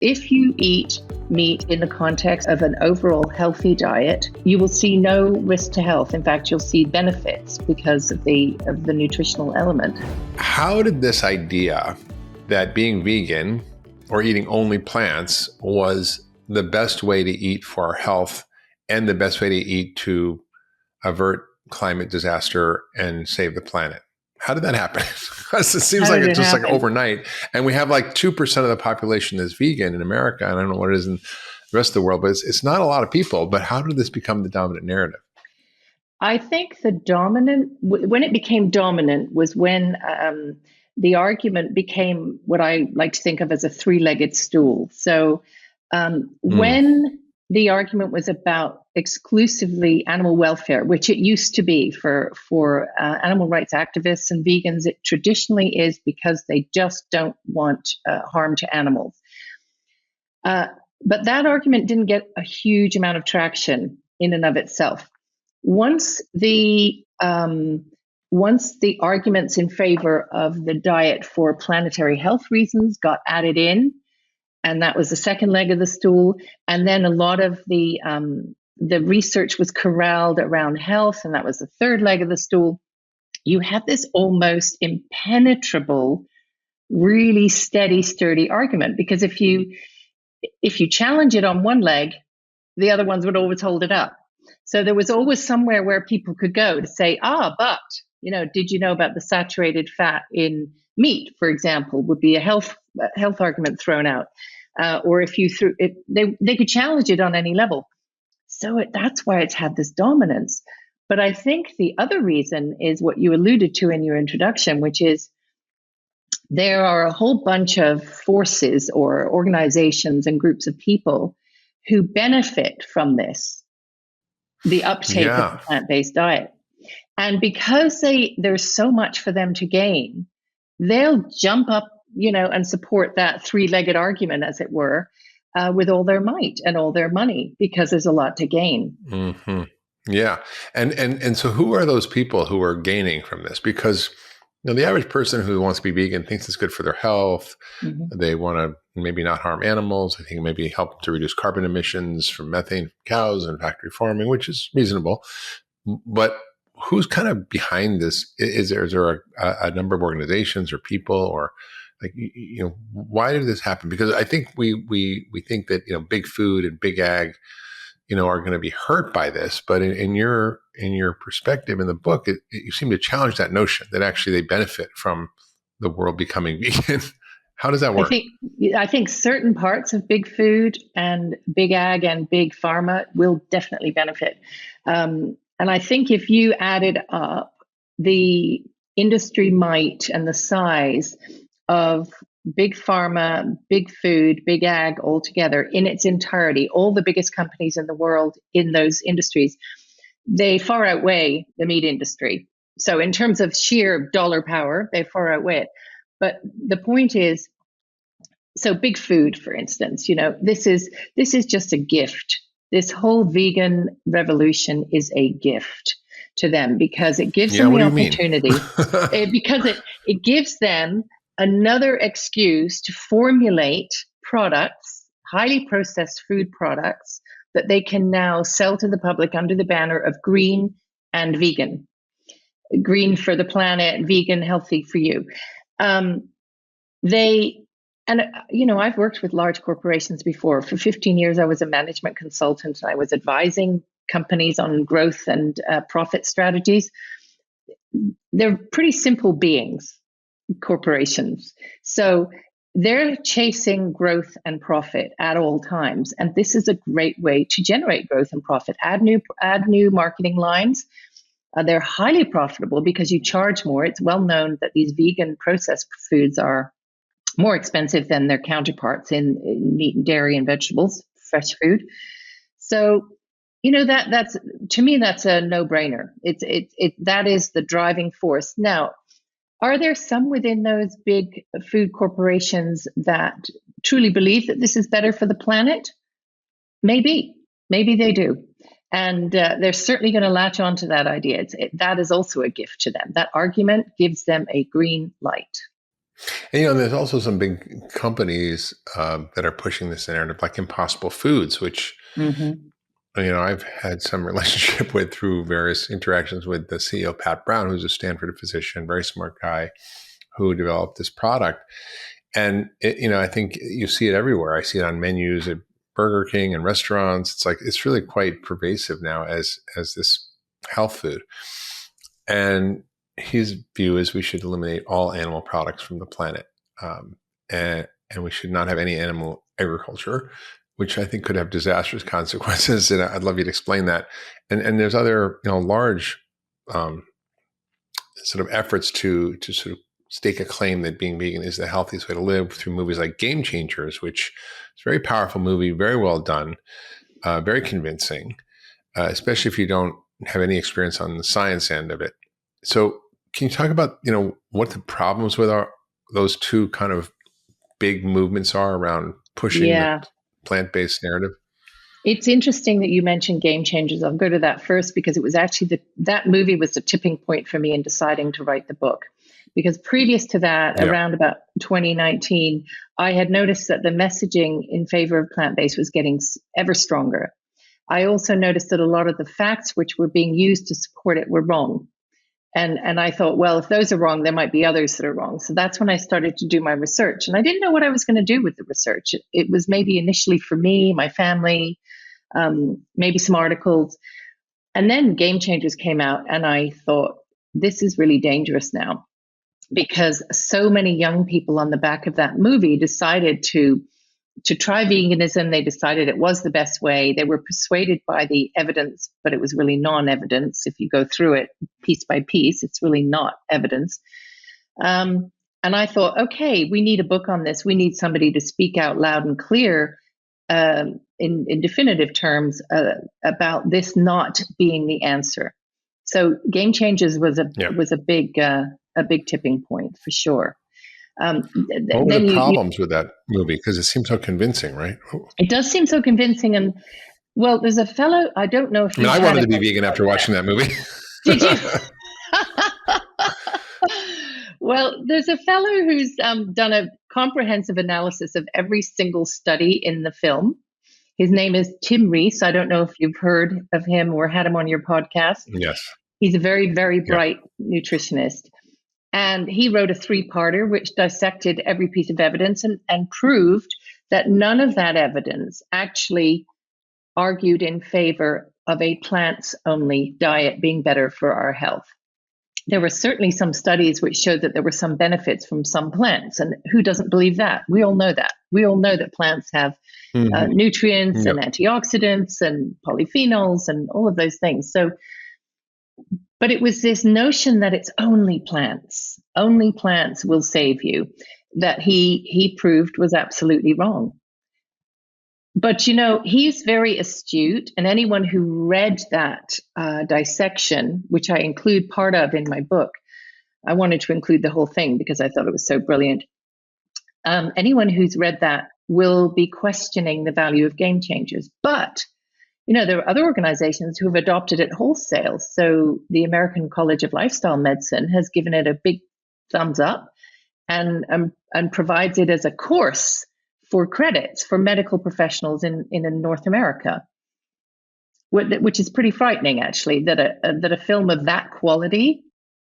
If you eat meat in the context of an overall healthy diet, you will see no risk to health. In fact, you'll see benefits because of the nutritional element. How did this idea that being vegan or eating only plants was the best way to eat for our health and the best way to eat to avert climate disaster and save the planet? How did that happen? Because it seems like it's just like overnight. And we have like 2% of the population is vegan in America. And I don't know what it is in the rest of the world, but it's not a lot of people. But how did this become the dominant narrative? I think when it became dominant was when the argument became what I like to think of as a three-legged stool. So when the argument was about exclusively animal welfare, which it used to be for animal rights activists and vegans, it traditionally is because they just don't want harm to animals. But that argument didn't get a huge amount of traction in and of itself. Once the arguments in favor of the diet for planetary health reasons got added in, and that was the second leg of the stool, and then a lot of the research was corralled around health, and that was the third leg of the stool, you had this almost impenetrable, really steady, sturdy argument. Because if you challenge it on one leg, the other ones would always hold it up. So there was always somewhere where people could go to say, but, did you know about the saturated fat in meat, for example, would be a health argument thrown out. Or if you threw it, they could challenge it on any level. So that's why it's had this dominance. But I think the other reason is what you alluded to in your introduction, which is there are a whole bunch of forces or organizations and groups of people who benefit from this, the uptake of the plant-based diet. And because there's so much for them to gain, they'll jump up, and support that three-legged argument, as it were, with all their might and all their money, because there's a lot to gain. Mm-hmm. Yeah. And so who are those people who are gaining from this? Because the average person who wants to be vegan thinks it's good for their health. Mm-hmm. They want to maybe not harm animals. I think maybe help to reduce carbon emissions from methane from cows and factory farming, which is reasonable. But who's kind of behind this? Is there a number of organizations or people, or why did this happen? Because I think we think that big food and big ag are going to be hurt by this, but in your perspective in the book, you seem to challenge that notion that actually they benefit from the world becoming vegan. How does that work? I think certain parts of big food and big ag and big pharma will definitely benefit. And I think if you added up the industry might and the size of big pharma, big food, big ag all together in its entirety, all the biggest companies in the world in those industries, they far outweigh the meat industry. So in terms of sheer dollar power, they far outweigh it. But the point is, so big food, for instance, this is just a gift. This whole vegan revolution is a gift to them because it gives them the opportunity, because it gives them another excuse to formulate products, highly processed food products, that they can now sell to the public under the banner of green and vegan. Green for the planet, vegan, healthy for you. I've worked with large corporations before. For 15 years, I was a management consultant. I was advising companies on growth and profit strategies. They're pretty simple beings, corporations. So they're chasing growth and profit at all times. And this is a great way to generate growth and profit. Add new marketing lines. They're highly profitable because you charge more. It's well known that these vegan processed foods are more expensive than their counterparts in meat and dairy and vegetables, fresh food. So, that's to me, that's a no-brainer. That is the driving force. Now, are there some within those big food corporations that truly believe that this is better for the planet? Maybe they do. And they're certainly going to latch on to that idea. That is also a gift to them. That argument gives them a green light. And there's also some big companies that are pushing this narrative, like Impossible Foods, which Mm-hmm. I've had some relationship with through various interactions with the CEO, Pat Brown, who's a Stanford physician, very smart guy who developed this product. And I think you see it everywhere. I see it on menus at Burger King and restaurants. It's really quite pervasive now as this health food. And his view is we should eliminate all animal products from the planet, and we should not have any animal agriculture, which I think could have disastrous consequences. And I'd love you to explain that. And there's other large sort of efforts to sort of stake a claim that being vegan is the healthiest way to live through movies like Game Changers, which is a very powerful movie, very well done, very convincing, especially if you don't have any experience on the science end of it. So can you talk about, what the problems with those two kind of big movements are around pushing the plant-based narrative? It's interesting that you mentioned Game Changers. I'll go to that first because it was actually that movie was the tipping point for me in deciding to write the book. Because previous to that, around about 2019, I had noticed that the messaging in favor of plant-based was getting ever stronger. I also noticed that a lot of the facts which were being used to support it were wrong. And I thought, well, if those are wrong, there might be others that are wrong. So that's when I started to do my research. And I didn't know what I was going to do with the research. It was maybe initially for me, my family, maybe some articles. And then Game Changers came out, and I thought, this is really dangerous now, because so many young people on the back of that movie decided to try veganism. They decided it was the best way. They were persuaded by the evidence, but it was really non-evidence. If you go through it piece by piece, it's really not evidence. And I thought, okay, we need a book on this. We need somebody to speak out loud and clear in definitive terms about this not being the answer. So Game Changers was a big tipping point for sure. What were the problems with that movie? Because it seems so convincing, right? It does seem so convincing. And well, there's a fellow, I don't know if I wanted to be vegan after watching that movie. Did you? Well, there's a fellow who's done a comprehensive analysis of every single study in the film. His name is Tim Reese. I don't know if you've heard of him or had him on your podcast. Yes. He's a very, very bright nutritionist. And he wrote a 3-parter which dissected every piece of evidence and proved that none of that evidence actually argued in favor of a plants-only diet being better for our health. There were certainly some studies which showed that there were some benefits from some plants. And who doesn't believe that? We all know that. We all know that plants have nutrients and antioxidants and polyphenols and all of those things. So, but it was this notion that it's only plants will save you, that he proved was absolutely wrong. But, he's very astute, and anyone who read that dissection, which I include part of in my book, I wanted to include the whole thing because I thought it was so brilliant. Anyone who's read that will be questioning the value of Game Changers. But, there are other organizations who have adopted it wholesale. So the American College of Lifestyle Medicine has given it a big thumbs up and provides it as a course for credits for medical professionals in North America, which is pretty frightening, actually, that a film of that quality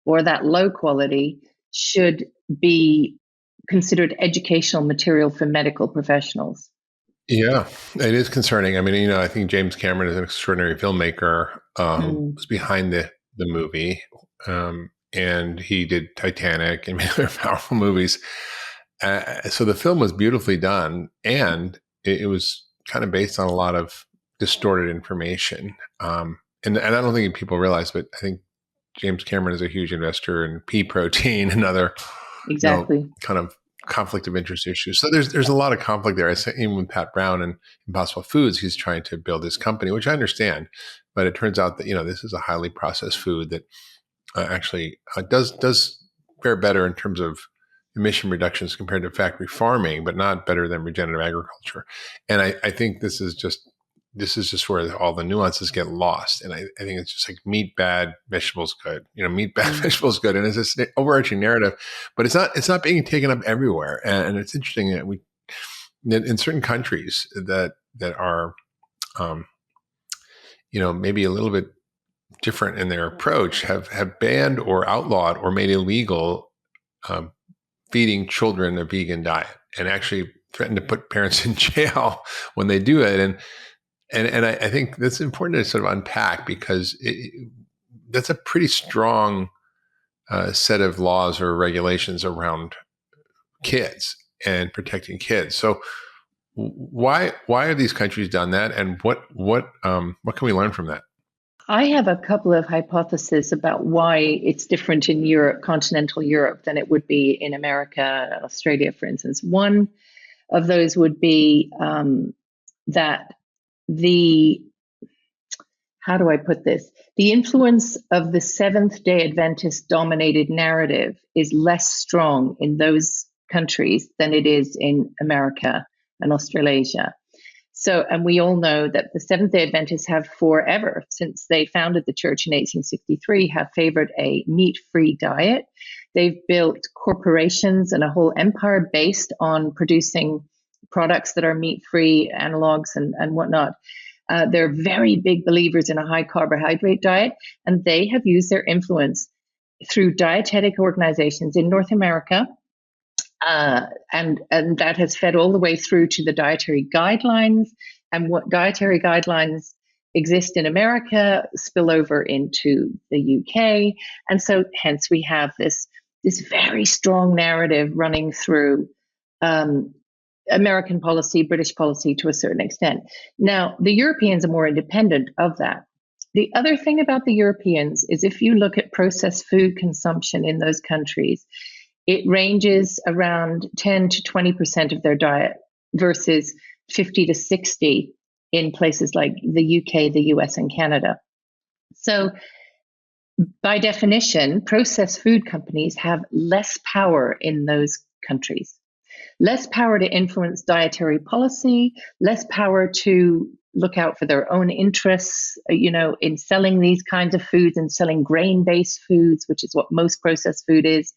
or that low quality should be considered educational material for medical professionals. Yeah, it is concerning. I mean, I think James Cameron is an extraordinary filmmaker who was behind the movie, and he did Titanic and many other powerful movies. So the film was beautifully done, and it was kind of based on a lot of distorted information. And I don't think people realize, but I think James Cameron is a huge investor in pea protein and other kind of conflict of interest issues. So there's a lot of conflict there. I say even with Pat Brown and Impossible Foods, he's trying to build this company, which I understand, but it turns out that this is a highly processed food that actually does fare better in terms of emission reductions compared to factory farming, but not better than regenerative agriculture. And I think this is just this is just where all the nuances get lost. And I think it's just like meat bad, vegetables good. Meat bad, vegetables good. And it's this overarching narrative, but it's not being taken up everywhere. And it's interesting that in certain countries that are, maybe a little bit different in their approach, have banned or outlawed or made illegal feeding children a vegan diet, and actually threatened to put parents in jail when they do it. And I think that's important to sort of unpack, because that's a pretty strong set of laws or regulations around kids and protecting kids. So why are these countries done that, and what can we learn from that? I have a couple of hypotheses about why it's different in Europe, continental Europe, than it would be in America and Australia, for instance. One of those would be that how do I put this? The influence of the Seventh-day Adventist dominated narrative is less strong in those countries than it is in America and Australasia. So, and we all know that the Seventh-day Adventists have forever, since they founded the church in 1863, have favored a meat-free diet. They've built corporations and a whole empire based on producing products that are meat-free, analogs and whatnot. They're very big believers in a high carbohydrate diet, and they have used their influence through dietetic organizations in North America. And that has fed all the way through to the dietary guidelines, and what dietary guidelines exist in America spill over into the UK. And so hence we have this very strong narrative running through American policy, British policy to a certain extent. Now, the Europeans are more independent of that. The other thing about the Europeans is, if you look at processed food consumption in those countries, it ranges around 10 to 20% of their diet versus 50 to 60 in places like the UK, the US, and Canada. So by definition, processed food companies have less power in those countries, less power to influence dietary policy, less power to look out for their own interests, in selling these kinds of foods and selling grain-based foods, which is what most processed food is.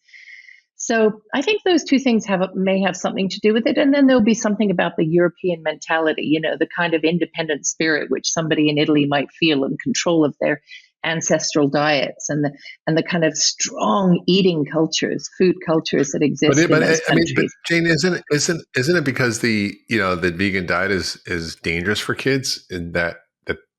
So I think those two things may have something to do with it. And then there'll be something about the European mentality, the kind of independent spirit which somebody in Italy might feel in control of their ancestral diets, and the kind of strong eating cultures, food cultures that exist in those countries. But Jayne, isn't it because the vegan diet is dangerous for kids, in that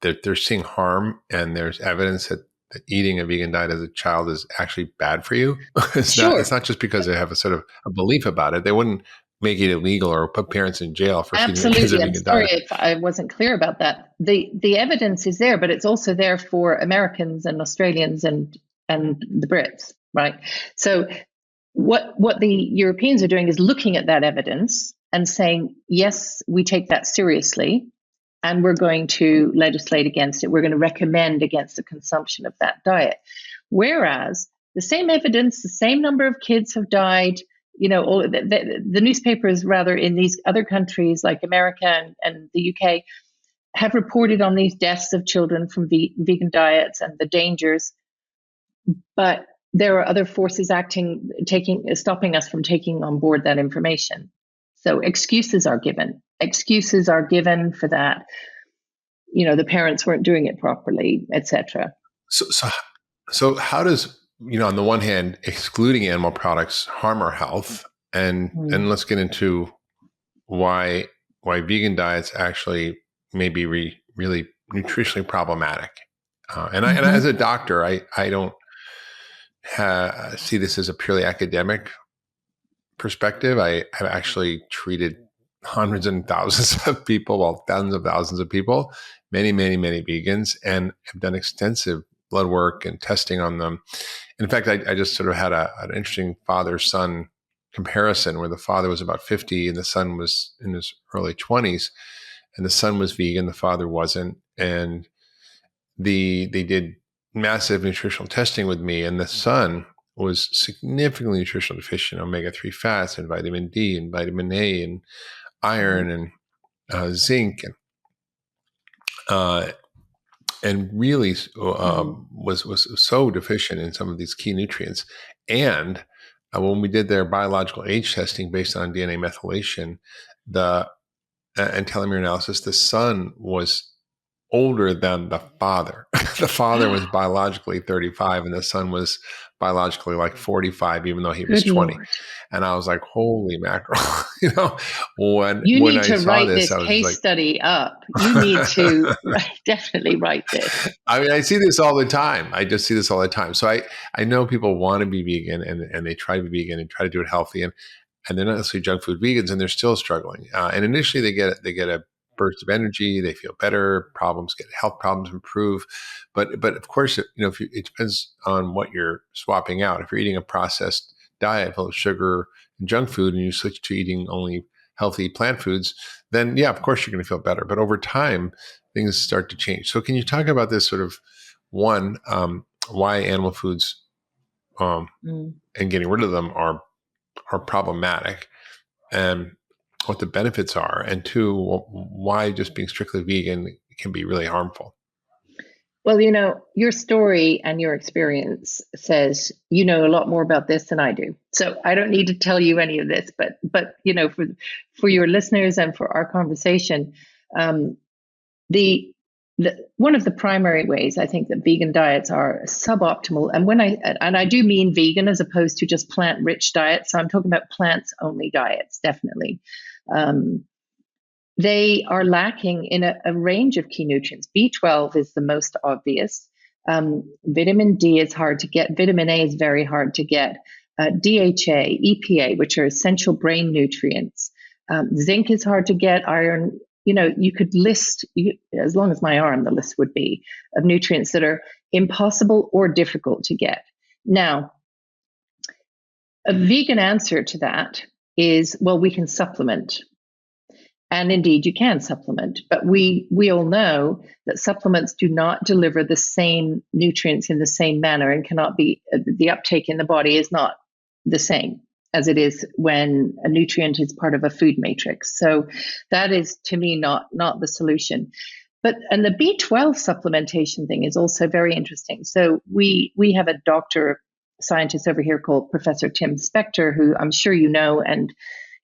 they're seeing harm, and there's evidence that eating a vegan diet as a child is actually bad for you? It's not just because they have a sort of a belief about it. They wouldn't make it illegal or put parents in jail for feeding their kids a vegan diet. Sorry if I wasn't clear about that. The evidence is there, but it's also there for Americans and Australians and the Brits, right? So what the Europeans are doing is looking at that evidence and saying, yes, we take that seriously, and we're going to legislate against it. We're going to recommend against the consumption of that diet. Whereas the same evidence, the same number of kids have died, all the newspapers, rather, in these other countries like America and the UK, have reported on these deaths of children from vegan diets and the dangers. But there are other forces stopping us from taking on board that information. So excuses are given. Excuses are given for that. The parents weren't doing it properly, etc. So how does, on the one hand, excluding animal products harm our health? And let's get into why vegan diets actually may be really nutritionally problematic. And as a doctor, I don't see this as a purely academic perspective. I have actually treated hundreds and thousands of people, thousands of thousands of people, many, many, many vegans, and have done extensive blood work and testing on them. In fact, I just sort of had an interesting father-son comparison, where the father was about 50 and the son was in his early 20s, and the son was vegan, the father wasn't. And they did massive nutritional testing with me, and the son was significantly nutritionally deficient in omega-3 fats and vitamin D and vitamin A and iron and zinc. uh, and really was so deficient in some of these key nutrients. And when we did their biological age testing based on DNA methylation, the and telomere analysis, the son was older than the father. The father was biologically 35 and the son was biologically like 45, even though he was Good 20. Lord. And I was like, holy mackerel. You when need I to saw write this, this I was just case like, study up. You need to definitely write this. I mean, I see this all the time. I just see this all the time. So I know people want to be vegan and they try to be vegan and try to do it healthy. And they're not necessarily junk food vegans, and they're still struggling. And initially, they get a burst of energy, they feel better, health problems improve, but of course, it depends on what you're swapping out. If you're eating a processed diet full of sugar and junk food, and you switch to eating only healthy plant foods, then yeah, of course, you're going to feel better. But over time, things start to change. So, can you talk about this sort of one, why animal foods and getting rid of them are problematic, and what the benefits are, and two, why just being strictly vegan can be really harmful. Well, your story and your experience says you know a lot more about this than I do. So I don't need to tell you any of this, but for your listeners and for our conversation, the one of the primary ways I think that vegan diets are suboptimal, and I do mean vegan as opposed to just plant-rich diets. So I'm talking about plants-only diets, definitely. They are lacking in a range of key nutrients. B12 is the most obvious. Vitamin D is hard to get. Vitamin A is very hard to get. DHA, EPA, which are essential brain nutrients. Zinc is hard to get. Iron, you could list, as long as my arm, the list would be of nutrients that are impossible or difficult to get. Now, a vegan answer to that is, well, we can supplement. And indeed, you can supplement, but we all know that supplements do not deliver the same nutrients in the same manner, and cannot be, the uptake in the body is not the same as it is when a nutrient is part of a food matrix. So that is, to me, not the solution. And the B12 supplementation thing is also very interesting. So we have a doctor scientist over here called Professor Tim Spector, who I'm sure you know, and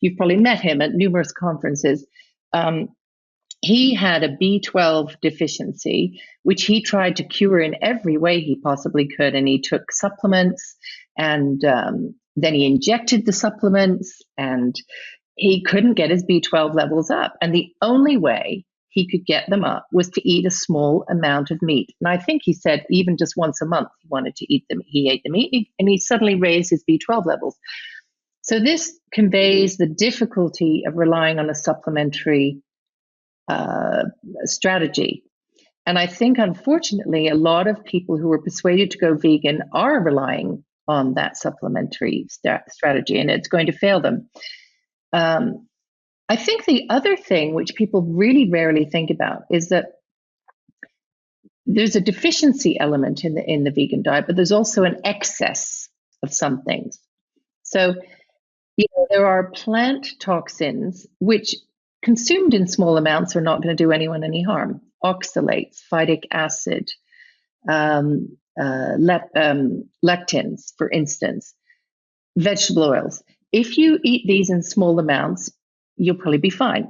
you've probably met him at numerous conferences. He had a B12 deficiency, which he tried to cure in every way he possibly could. And he took supplements, and then he injected the supplements, and he couldn't get his B12 levels up. And the only way he could get them up was to eat a small amount of meat. And I think he said even just once a month he wanted to eat them. He ate the meat, and he suddenly raised his B12 levels. So this conveys the difficulty of relying on a supplementary strategy. And I think, unfortunately, a lot of people who are persuaded to go vegan are relying on that supplementary strategy, and it's going to fail them. I think the other thing, which people really rarely think about, is that there's a deficiency element in the vegan diet, but there's also an excess of some things. So there are plant toxins which, consumed in small amounts, are not going to do anyone any harm. Oxalates, phytic acid, lectins, for instance, vegetable oils. If you eat these in small amounts, you'll probably be fine.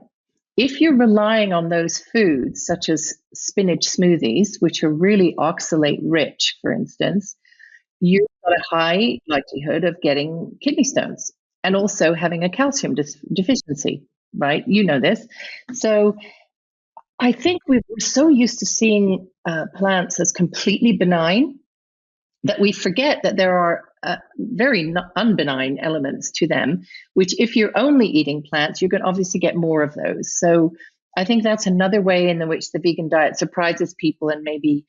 If you're relying on those foods, such as spinach smoothies, which are really oxalate rich, for instance, you've got a high likelihood of getting kidney stones and also having a calcium deficiency, right? You know this. So I think we're so used to seeing plants as completely benign that we forget that there are very unbenign elements to them, which if you're only eating plants, you're going to obviously get more of those. So I think that's another way in which the vegan diet surprises people, and maybe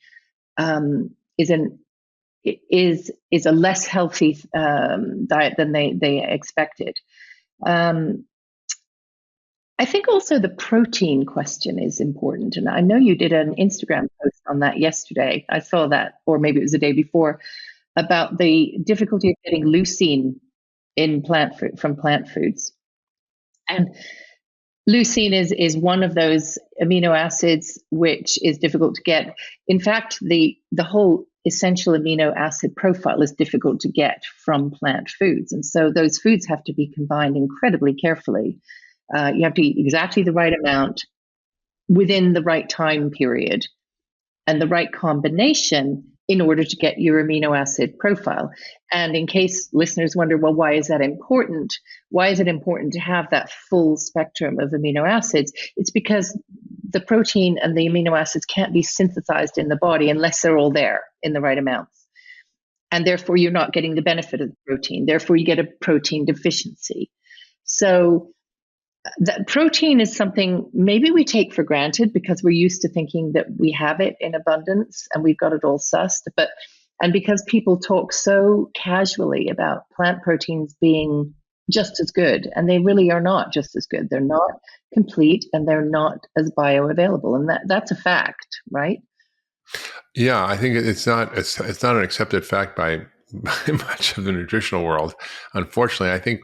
is a less healthy diet than they expected. I think also the protein question is important. And I know you did an Instagram post on that yesterday. I saw that, or maybe it was the day before, about the difficulty of getting leucine in from plant foods. And leucine is one of those amino acids, which is difficult to get. In fact, the whole essential amino acid profile is difficult to get from plant foods. And so those foods have to be combined incredibly carefully. You have to eat exactly the right amount within the right time period and the right combination in order to get your amino acid profile. And in case listeners wonder, well, why is that important? Why is it important to have that full spectrum of amino acids? It's because the protein and the amino acids can't be synthesized in the body unless they're all there in the right amounts. And therefore, you're not getting the benefit of the protein. Therefore, you get a protein deficiency. So that protein is something maybe we take for granted because we're used to thinking that we have it in abundance and we've got it all sussed. And because people talk so casually about plant proteins being just as good, and they really are not just as good. They're not complete and they're not as bioavailable. And that's a fact, right? Yeah, I think it's not an accepted fact by much of the nutritional world. Unfortunately, I think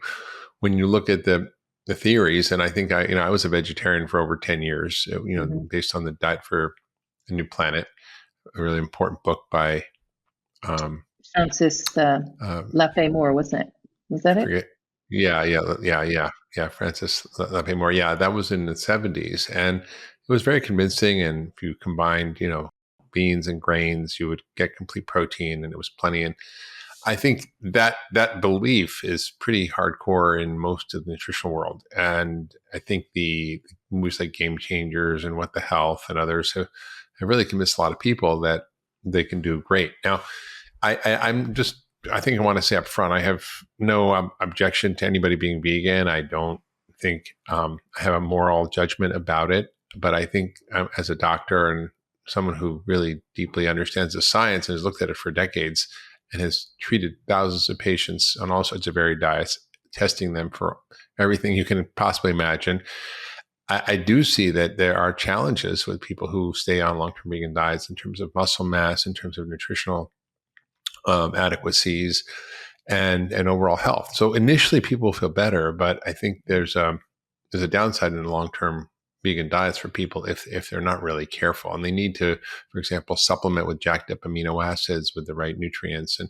when you look at the theories, and I think I was a vegetarian for over 10 years, based on the Diet for a New Planet, a really important book by Francis Lafay-Moore, wasn't it? Was that it? Yeah. Francis Lafay-Moore. Yeah, that was in the 70s, and it was very convincing. And if you combined, beans and grains, you would get complete protein, and it was plenty. And I think that belief is pretty hardcore in most of the nutritional world. And I think the movies like Game Changers and What the Health and others have really convinced a lot of people that they can do great. Now, I think I want to say up front, I have no objection to anybody being vegan. I don't think I have a moral judgment about it. But I think as a doctor and someone who really deeply understands the science and has looked at it for decades, and has treated thousands of patients on all sorts of varied diets, testing them for everything you can possibly imagine. I do see that there are challenges with people who stay on long-term vegan diets in terms of muscle mass, in terms of nutritional adequacies, and overall health. So initially, people feel better, but I think there's a downside in the long-term vegan diets for people if they're not really careful, and they need to, for example, supplement with jacked up amino acids with the right nutrients. And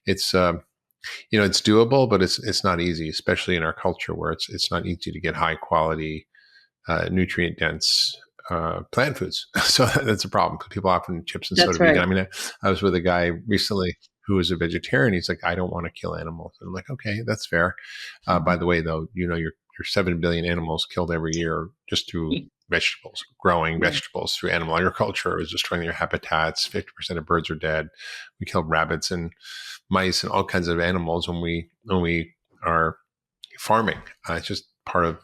it's it's doable, but it's not easy, especially in our culture where it's not easy to get high quality nutrient dense plant foods. So that's a problem. People often chips and soda vegan. I mean, I was with a guy recently who was a vegetarian. He's like, I don't want to kill animals. And I'm like, okay, that's fair. By the way, though, you're 7 billion animals killed every year just through vegetables, growing vegetables through animal agriculture is destroying their habitats. 50% of birds are dead. We kill rabbits and mice and all kinds of animals when we are farming. It's just part of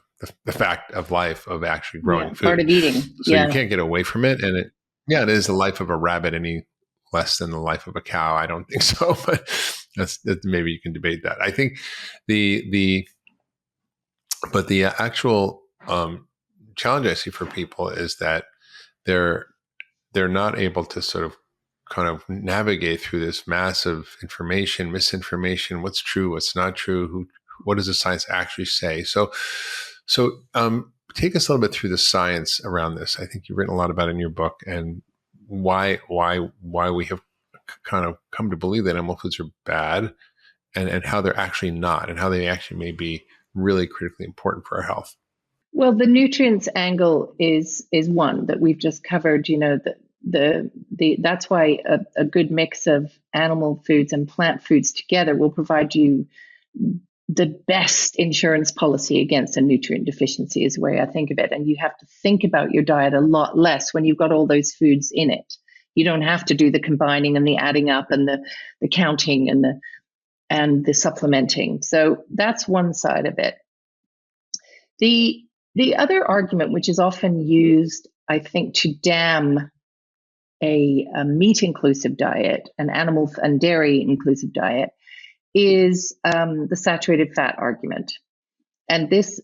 the fact of life of actually growing food. Part of eating. So you can't get away from it. And it is the life of a rabbit any less than the life of a cow. I don't think so, but that's maybe you can debate that. I think the actual challenge I see for people is that they're not able to sort of kind of navigate through this massive information, misinformation, what's true, what's not true, what does the science actually say? So take us a little bit through the science around this. I think you've written a lot about it in your book, and why we have kind of come to believe that animal foods are bad, and how they're actually not, and how they actually may be really critically important for our health. Well, the nutrients angle is one that we've just covered. That's why a good mix of animal foods and plant foods together will provide you the best insurance policy against a nutrient deficiency, is the way I think of it. And you have to think about your diet a lot less when you've got all those foods in it. You don't have to do the combining and the adding up and the counting and the supplementing. So that's one side of it. The other argument, which is often used, I think, to damn a meat-inclusive diet, an animal and dairy-inclusive diet, is the saturated fat argument. And this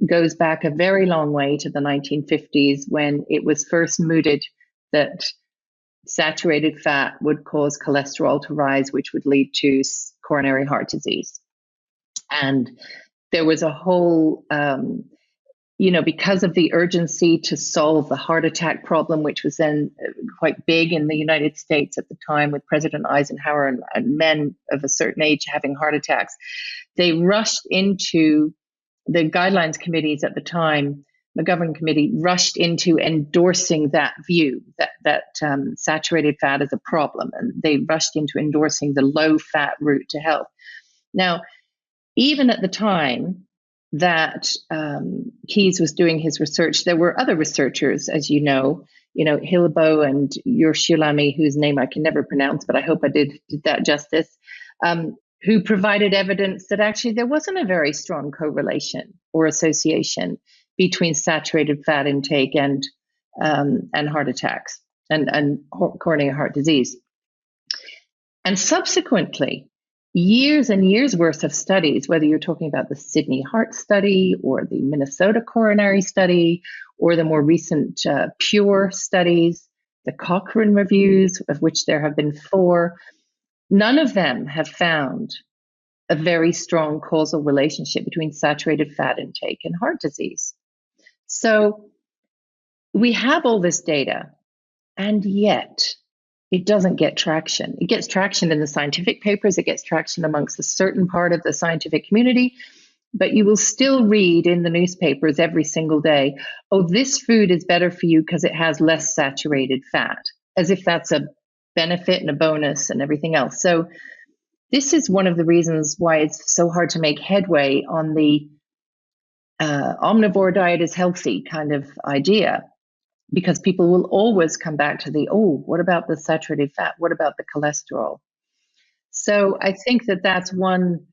goes back a very long way to the 1950s, when it was first mooted that saturated fat would cause cholesterol to rise, which would lead to coronary heart disease. And there was a whole because of the urgency to solve the heart attack problem, which was then quite big in the United States at the time with President Eisenhower and men of a certain age having heart attacks, they rushed into the guidelines committees at the time. McGovern committee rushed into endorsing that view that saturated fat is a problem, and they rushed into endorsing the low fat route to health. Now, even at the time that Keyes was doing his research, there were other researchers, as you know, Hillebo and Yershulami, whose name I can never pronounce, but I hope I did that justice, who provided evidence that actually there wasn't a very strong correlation or association between saturated fat intake and heart attacks and coronary heart disease. And subsequently, years and years worth of studies, whether you're talking about the Sydney Heart Study or the Minnesota Coronary Study or the more recent PURE studies, the Cochrane reviews, of which there have been 4, none of them have found a very strong causal relationship between saturated fat intake and heart disease. So we have all this data, and yet it doesn't get traction. It gets traction in the scientific papers, it gets traction amongst a certain part of the scientific community, but you will still read in the newspapers every single day, oh, this food is better for you because it has less saturated fat, as if that's a benefit and a bonus and everything else. So this is one of the reasons why it's so hard to make headway on the omnivore diet is healthy kind of idea, because people will always come back to what about the saturated fat? What about the cholesterol? So I think that's one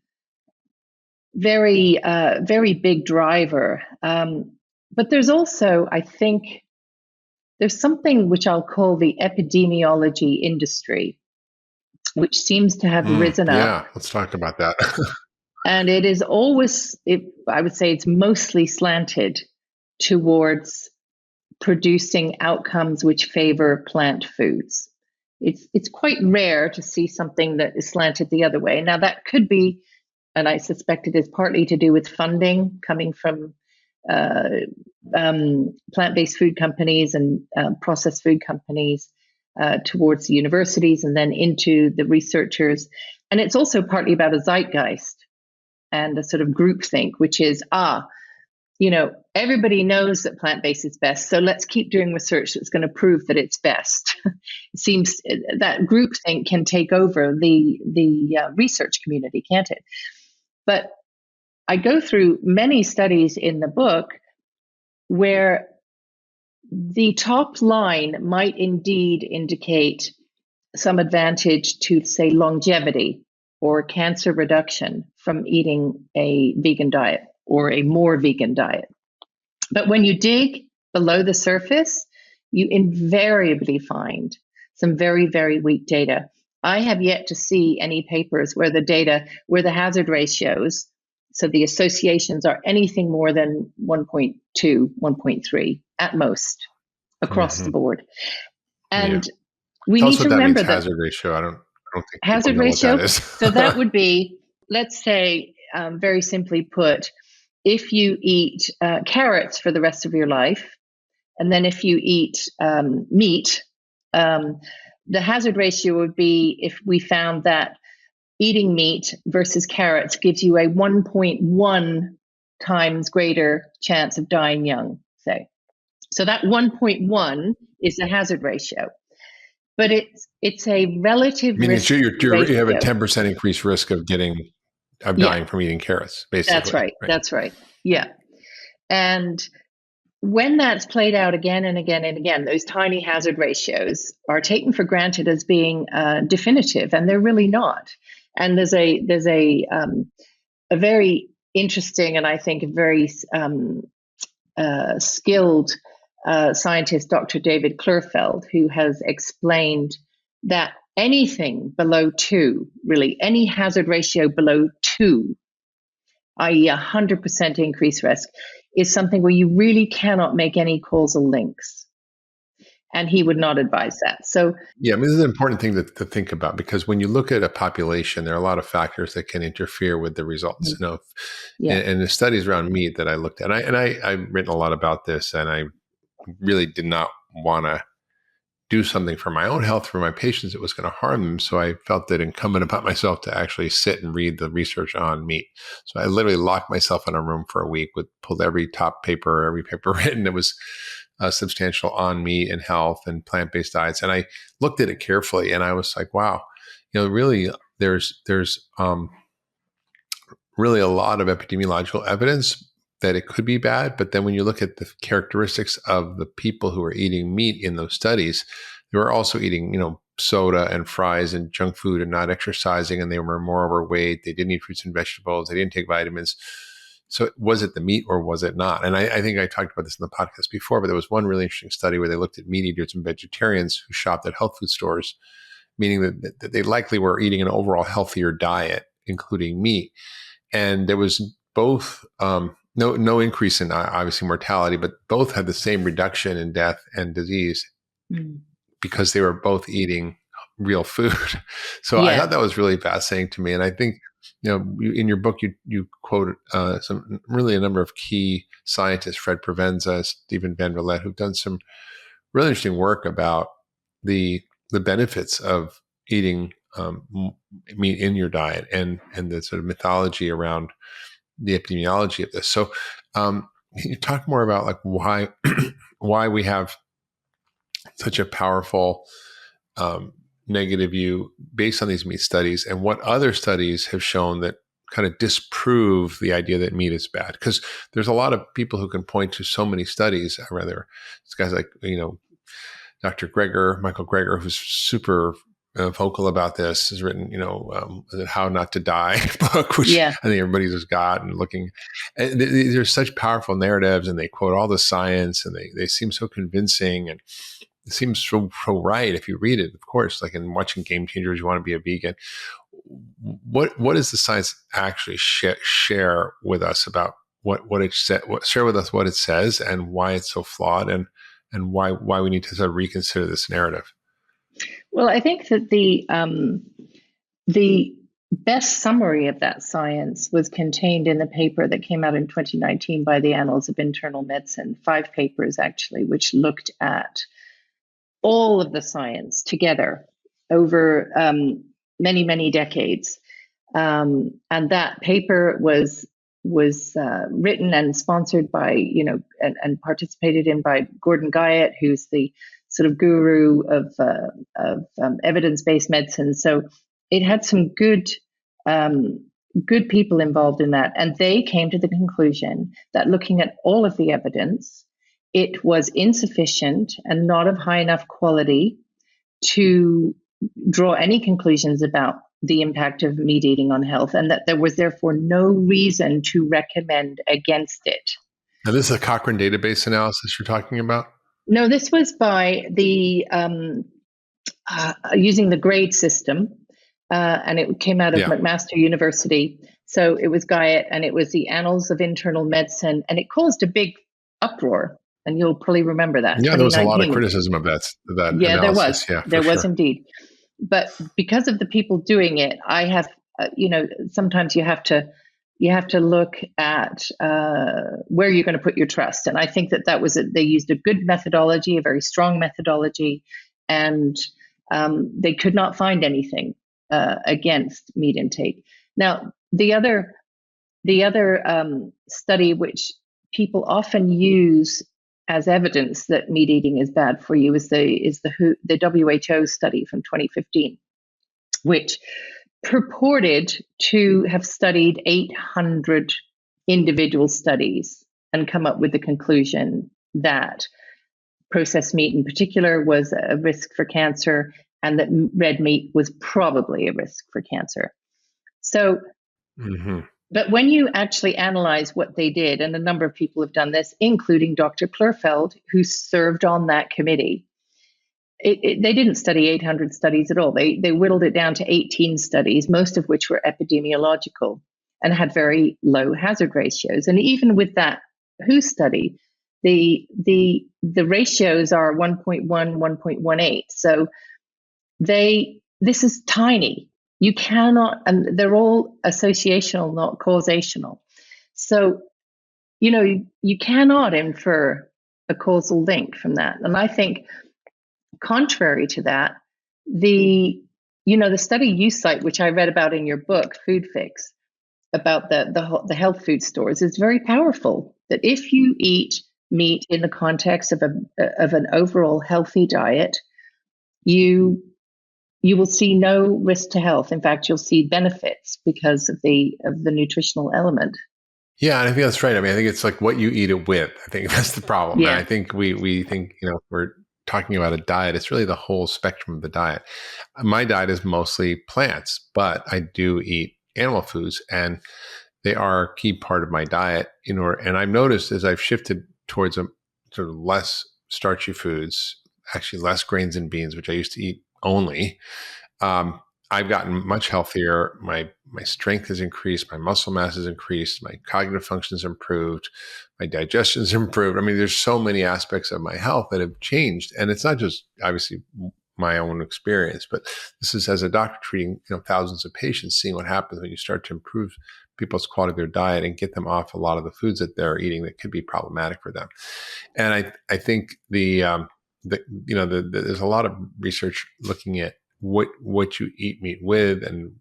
very, very big driver. But there's also, I think, there's something which I'll call the epidemiology industry, which seems to have risen up. Yeah, let's talk about that. And it is always, I would say it's mostly slanted towards producing outcomes which favor plant foods. It's quite rare to see something that is slanted the other way. Now, that could be, and I suspect it is partly to do with funding coming from plant-based food companies and processed food companies towards the universities and then into the researchers. And it's also partly about a zeitgeist and a sort of groupthink, which is, everybody knows that plant-based is best, so let's keep doing research that's going to prove that it's best. It seems that groupthink can take over the research community, can't it? But I go through many studies in the book where the top line might indeed indicate some advantage to, say, longevity or cancer reduction from eating a vegan diet or a more vegan diet. But when you dig below the surface, you invariably find some very, very weak data. I have yet to see any papers where the hazard ratios, so the associations, are anything more than 1.2, 1.3 at most across the board. And we need to remember that hazard ratio. I don't think hazard ratio. What that is. So that would be, let's say, very simply put, if you eat carrots for the rest of your life, and then if you eat meat, the hazard ratio would be if we found that eating meat versus carrots gives you a 1.1 times greater chance of dying young, say. So that 1.1 is the hazard ratio. But it's a relative risk. You have a 10% increased risk of dying from eating carrots, basically. That's right. That's right. Yeah. And when that's played out again and again and again, those tiny hazard ratios are taken for granted as being definitive, and they're really not. And there's a very interesting and I think a very skilled scientist, Dr. David Klurfeld, who has explained that anything below 2, really any hazard ratio below 2, i.e. 100% increased risk, is something where you really cannot make any causal links. and he would not advise that. So yeah, I mean, this is an important thing to think about, because when you look at a population, there are a lot of factors that can interfere with the results. You know, yeah. and the studies around meat that I looked at, I've written a lot about this, and I really did not want to do something for my own health, for my patients, it was going to harm them. So I felt it incumbent upon myself to actually sit and read the research on meat. So I literally locked myself in a room for a week, pulled every paper written that was substantial on meat and health and plant-based diets. And I looked at it carefully, and I was like, wow, really there's really a lot of epidemiological evidence that it could be bad. But then when you look at the characteristics of the people who are eating meat in those studies, they were also eating, soda and fries and junk food and not exercising, and they were more overweight. They didn't eat fruits and vegetables. They didn't take vitamins. So was it the meat or was it not? And I think I talked about this in the podcast before, but there was one really interesting study where they looked at meat eaters and vegetarians who shopped at health food stores, meaning that they likely were eating an overall healthier diet, including meat. And there was both no increase in obviously mortality, but both had the same reduction in death and disease because they were both eating real food. So I thought that was really fascinating to me. And I think, in your book, you quote a number of key scientists, Fred Provenza, Stephen Van Vliet, who've done some really interesting work about the benefits of eating meat in your diet and the sort of mythology around the epidemiology of this. So can you talk more about like why we have such a powerful negative view based on these meat studies, and what other studies have shown that kind of disprove the idea that meat is bad? Because there's a lot of people who can point to so many studies. It's guys like, Dr. Michael Greger, who's super vocal about this, has written, How Not to Die book, which I think everybody just got and looking. And there's such powerful narratives, and they quote all the science, and they seem so convincing, and it seems so right if you read it. Of course, like in watching Game Changers, you want to be a vegan. What does the science actually share with us about what it said? Share with us what it says and why it's so flawed, and why we need to sort of reconsider this narrative. Well, I think that the best summary of that science was contained in the paper that came out in 2019 by the Annals of Internal Medicine, 5 papers actually, which looked at all of the science together over many, many decades. And that paper was written and sponsored by, and participated in by Gordon Guyatt, who's the sort of guru of evidence-based medicine. So it had some good people involved in that. And they came to the conclusion that looking at all of the evidence, it was insufficient and not of high enough quality to draw any conclusions about the impact of meat eating on health, and that there was therefore no reason to recommend against it. Now, this is a Cochrane database analysis you're talking about? No, this was by the using the grade system, and it came out of McMaster University. So it was Guyatt, and it was the Annals of Internal Medicine, and it caused a big uproar. And you'll probably remember that. Yeah, there was a lot of criticism of that analysis. There was. Yeah, there was indeed. But because of the people doing it, I have, sometimes you have to look at where you're going to put your trust. And I think that was it. They used a good methodology, a very strong methodology, and they could not find anything against meat intake. Now, the other study which people often use as evidence that meat eating is bad for you is the WHO study from 2015, which purported to have studied 800 individual studies and come up with the conclusion that processed meat in particular was a risk for cancer, and that red meat was probably a risk for cancer. So, but when you actually analyze what they did, and a number of people have done this, including Dr. Plurfeld, who served on that committee, they didn't study 800 studies at all. They whittled it down to 18 studies, most of which were epidemiological and had very low hazard ratios. And even with that WHO study, The ratios are 1.1, 1.18. So this is tiny. You cannot, and they're all associational, not causational. So, you cannot infer a causal link from that. And I think, contrary to that, the study you cite, which I read about in your book, Food Fix, about the health food stores, is very powerful. That if you eat meat in the context of an overall healthy diet, you will see no risk to health. In fact, you'll see benefits because of the nutritional element. Yeah, and I think that's right. I mean, I think it's like what you eat it with. I think that's the problem. Yeah. And I think we think, if we're talking about a diet, it's really the whole spectrum of the diet. My diet is mostly plants, but I do eat animal foods, and they are a key part of my diet. And I've noticed as I've shifted towards a sort of less starchy foods, actually less grains and beans, which I used to eat only, I've gotten much healthier. My strength has increased. My muscle mass has increased. My cognitive functions improved. My digestion's improved. I mean, there's so many aspects of my health that have changed, and it's not just obviously my own experience, but this is as a doctor treating thousands of patients, seeing what happens when you start to improve people's quality of their diet and get them off a lot of the foods that they're eating that could be problematic for them. And I think there's a lot of research looking at what you eat meat with, and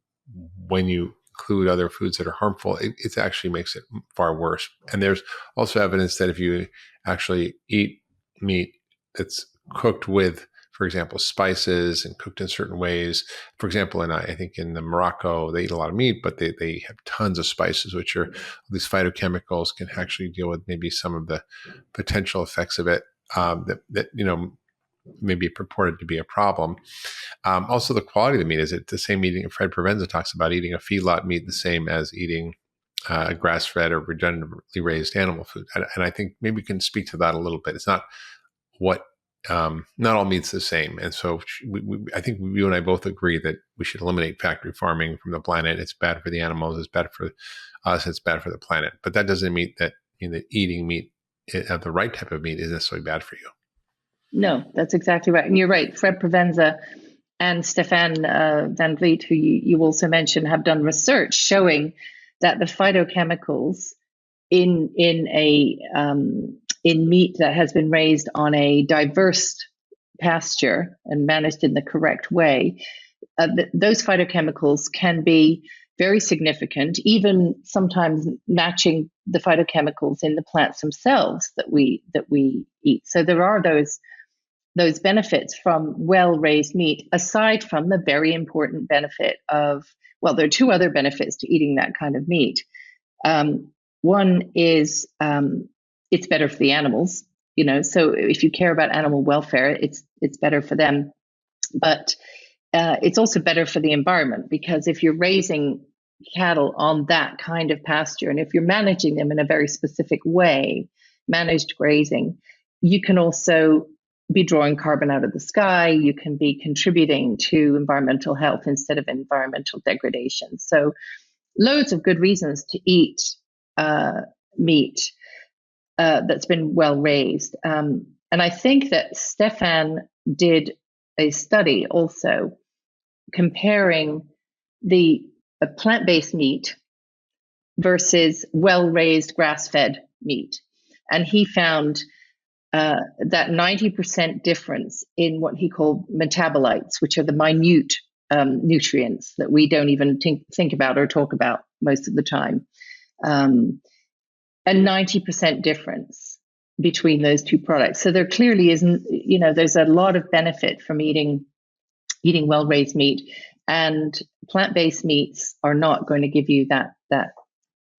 when you include other foods that are harmful, it actually makes it far worse. And there's also evidence that if you actually eat meat that's cooked with, for example, spices and cooked in certain ways. For example, I think in Morocco, they eat a lot of meat, but they have tons of spices, which are these phytochemicals, can actually deal with maybe some of the potential effects of it that may be purported to be a problem. Also, the quality of the meat, is it the same eating? Fred Provenza talks about eating a feedlot meat the same as eating grass-fed or regeneratively raised animal food. And I think maybe we can speak to that a little bit. It's not not all meat's the same. And so I think you and I both agree that we should eliminate factory farming from the planet. It's bad for the animals. It's bad for us. It's bad for the planet. But that doesn't mean that eating meat, the right type of meat, is necessarily bad for you. No, that's exactly right. And you're right. Fred Provenza and Stefan Van Vliet, who you also mentioned, have done research showing that the phytochemicals in meat that has been raised on a diverse pasture and managed in the correct way, those phytochemicals can be very significant, even sometimes matching the phytochemicals in the plants themselves that we eat. So there are those benefits from well-raised meat, aside from the very important benefit of, well, there are two other benefits to eating that kind of meat. One is it's better for the animals, so if you care about animal welfare, it's better for them. But it's also better for the environment, because if you're raising cattle on that kind of pasture, and if you're managing them in a very specific way, managed grazing, you can also be drawing carbon out of the sky. You can be contributing to environmental health instead of environmental degradation. So loads of good reasons to eat meat that's been well raised. And I think that Stefan did a study also comparing the plant-based meat versus well-raised grass-fed meat. And he found that 90% difference in what he called metabolites, which are the minute nutrients that we don't even think about or talk about most of the time. A 90% difference between those two products. So there clearly isn't, there's a lot of benefit from eating well-raised meat, and plant-based meats are not going to give you that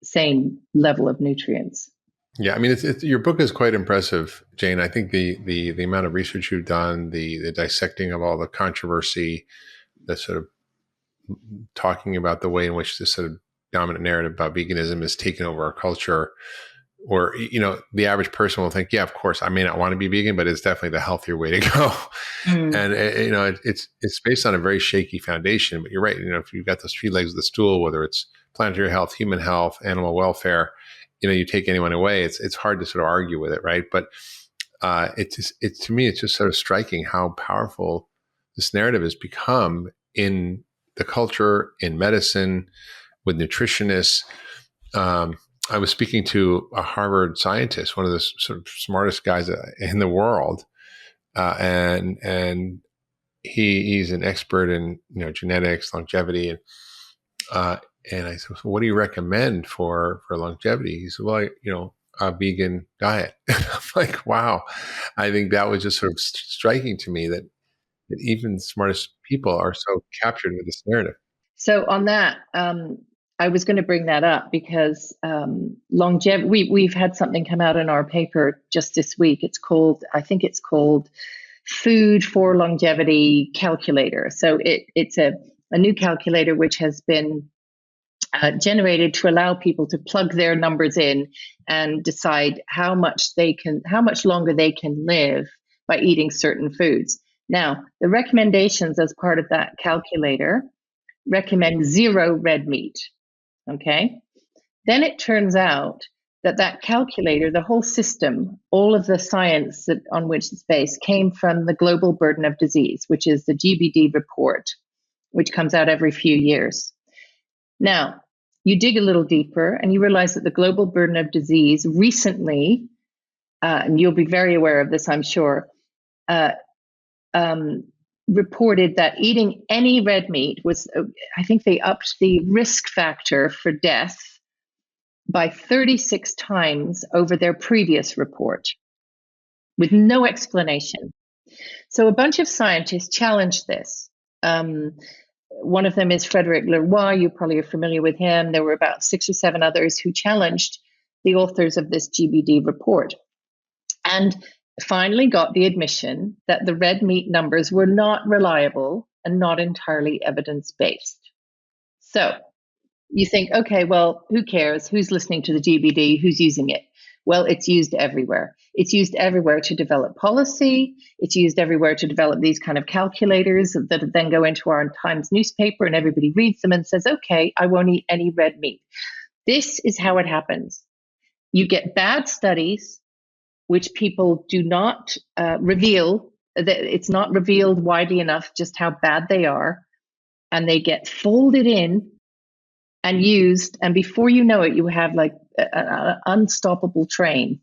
same level of nutrients. Yeah, I mean, your book is quite impressive, Jayne. I think the amount of research you've done, the dissecting of all the controversy, the sort of talking about the way in which this sort of dominant narrative about veganism has taken over our culture, or the average person will think, yeah, of course, I may not want to be vegan, but it's definitely the healthier way to go. And it's based on a very shaky foundation. But you're right. If you've got those three legs of the stool, whether it's planetary health, human health, animal welfare, you take anyone away, it's hard to sort of argue with it, right? But to me, it's just sort of striking how powerful this narrative has become in the culture, in medicine, with nutritionists. I was speaking to a Harvard scientist, one of the sort of smartest guys in the world, and he's an expert in genetics, longevity, and I said, "What do you recommend for longevity?" He said, "Well, a vegan diet." I'm like, wow. I think that was just sort of striking to me that even the smartest people are so captured with this narrative. So on that, I was going to bring that up because longevity. We've had something come out in our paper just this week. I think it's called Food for Longevity Calculator. So it's a new calculator which has been generated to allow people to plug their numbers in and decide how much longer they can live by eating certain foods. Now, the recommendations as part of that calculator recommend 0 red meat. Okay. Then it turns out that calculator, the whole system, all of the science on which it's based came from the Global Burden of Disease, which is the GBD report, which comes out every few years. Now, you dig a little deeper and you realize that the Global Burden of Disease recently, and you'll be very aware of this, I'm sure, reported that eating any red meat was, I think they upped the risk factor for death by 36 times over their previous report with no explanation. So a bunch of scientists challenged this. One of them is Frederick Leroy. You probably are familiar with him. There were about 6 or 7 others who challenged the authors of this GBD report and finally got the admission that the red meat numbers were not reliable and not entirely evidence-based. So you think, okay, well, who cares? Who's listening to the GBD? Who's using it? Well, it's used everywhere. It's used everywhere to develop policy. It's used everywhere to develop these kind of calculators that then go into our Times newspaper and everybody reads them and says, okay, I won't eat any red meat. This is how it happens. You get bad studies, which people do not reveal. That it's not revealed widely enough just how bad they are. And they get folded in and used. And before you know it, you have like an unstoppable train,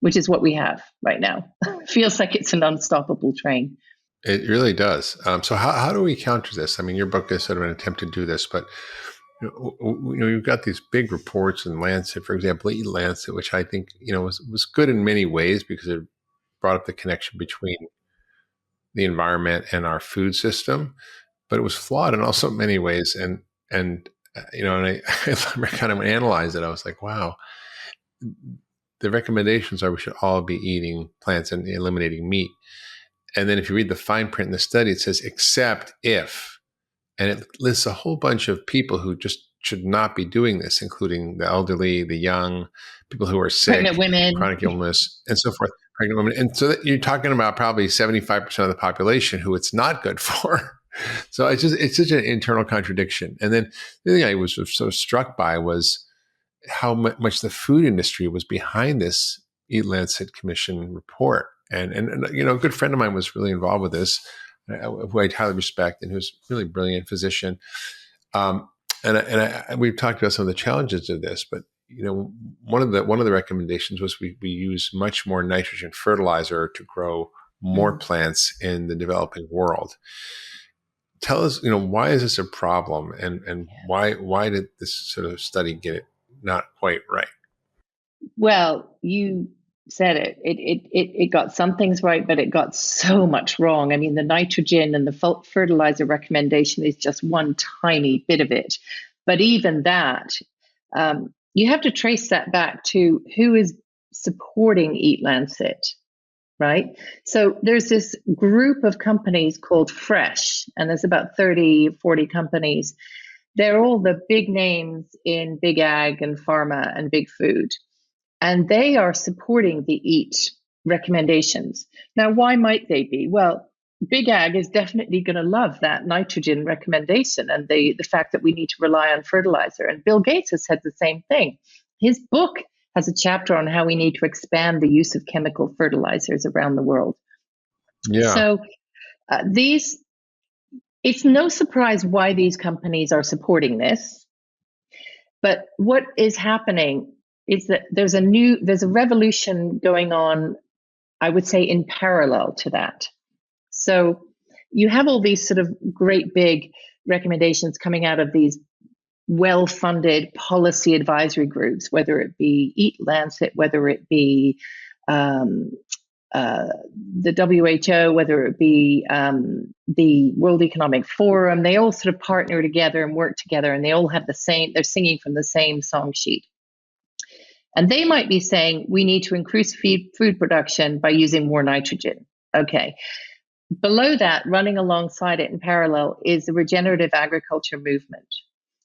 which is what we have right now. Feels like it's an unstoppable train. It really does. So how do we counter this? I mean, your book is sort of an attempt to do this, but you've got these big reports in Lancet, for example, Eat Lancet, which I think was good in many ways because it brought up the connection between the environment and our food system, but it was flawed in also many ways. And I kind of analyzed it. I was like, wow, the recommendations are we should all be eating plants and eliminating meat. And then if you read the fine print in the study, it says, except if, and it lists a whole bunch of people who just should not be doing this, including the elderly, the young, people who are sick, pregnant women, chronic illness, and so forth. Pregnant women. And so you're talking about probably 75% of the population who it's not good for. So it's such an internal contradiction. And then the thing I was so struck by was how much the food industry was behind this Eat Lancet Commission report. And a good friend of mine was really involved with this, who I highly respect, and who's a really brilliant physician. We've talked about some of the challenges of this, but one of the recommendations was we use much more nitrogen fertilizer to grow more plants in the developing world. Tell us, why is this a problem, and why did this sort of study get it not quite right? Well, you said it. It got some things right, but it got so much wrong. I mean, the nitrogen and the fertilizer recommendation is just one tiny bit of it. But even that, you have to trace that back to who is supporting Eat Lancet, right? So there's this group of companies called Fresh, and there's about 30, 40 companies. They're all the big names in big ag and pharma and big food. And they are supporting the EAT recommendations. Now, why might they be? Well, big ag is definitely going to love that nitrogen recommendation and the fact that we need to rely on fertilizer. And Bill Gates has said the same thing. His book has a chapter on how we need to expand the use of chemical fertilizers around the world. Yeah. So it's no surprise why these companies are supporting this. But what is happening is that there's a revolution going on, I would say, in parallel to that. So you have all these sort of great big recommendations coming out of these well-funded policy advisory groups, whether it be Eat Lancet, whether it be the WHO, whether it be the World Economic Forum. They all sort of partner together and work together, and they all have they're singing from the same song sheet. And they might be saying, we need to increase food production by using more nitrogen. Okay. Below that, running alongside it in parallel, is the regenerative agriculture movement,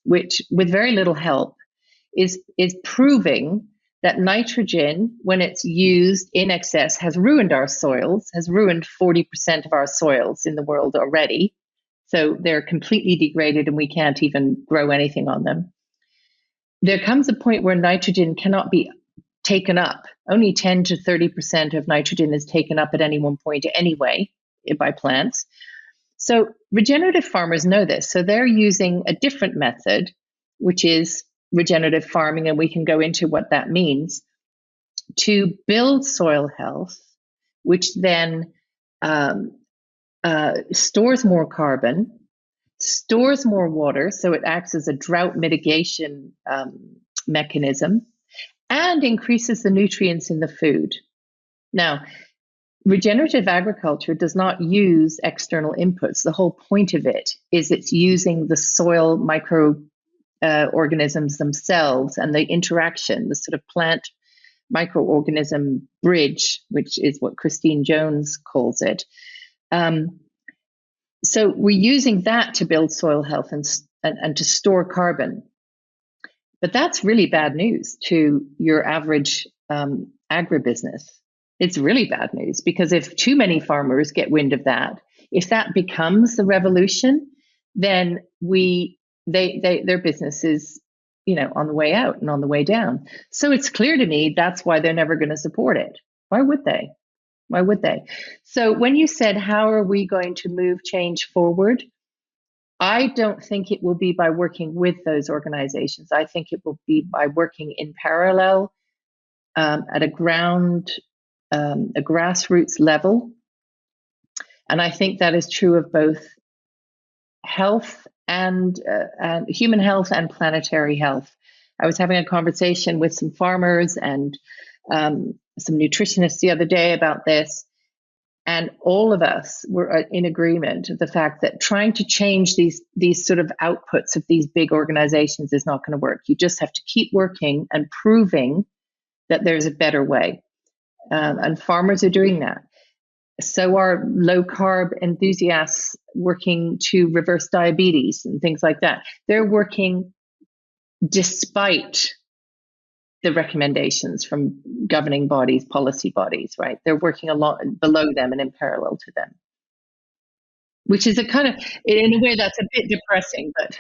which, with very little help, is proving that nitrogen, when it's used in excess, has ruined our soils, has ruined 40% of our soils in the world already. So they're completely degraded and we can't even grow anything on them. There comes a point where nitrogen cannot be taken up. Only 10 to 30% of nitrogen is taken up at any one point anyway by plants. So regenerative farmers know this. So they're using a different method, which is regenerative farming, and we can go into what that means, to build soil health, which then stores more carbon, stores more water, so it acts as a drought mitigation mechanism, and increases the nutrients in the food. Now, regenerative agriculture does not use external inputs. The whole point of it is it's using the soil microorganisms themselves and the interaction, the sort of plant microorganism bridge, which is what Christine Jones calls it. So we're using that to build soil health and to store carbon. But that's really bad news to your average agribusiness. It's really bad news, because if too many farmers get wind of that, if that becomes the revolution, then their business is, on the way out and on the way down. So it's clear to me that's why they're never going to support it. Why would they? Why would they? So when you said, how are we going to move change forward? I don't think it will be by working with those organizations. I think it will be by working in parallel at a grassroots level. And I think that is true of both health and human health and planetary health. I was having a conversation with some farmers and some nutritionists the other day about this, and all of us were in agreement of the fact that trying to change these sort of outputs of these big organizations is not going to work. You just have to keep working and proving that there's a better way. And farmers are doing that. So are low carb enthusiasts working to reverse diabetes and things like that. They're working despite the recommendations from governing bodies, policy bodies, right? They're working a lot below them and in parallel to them, which is a kind of, in a way, that's a bit depressing, but.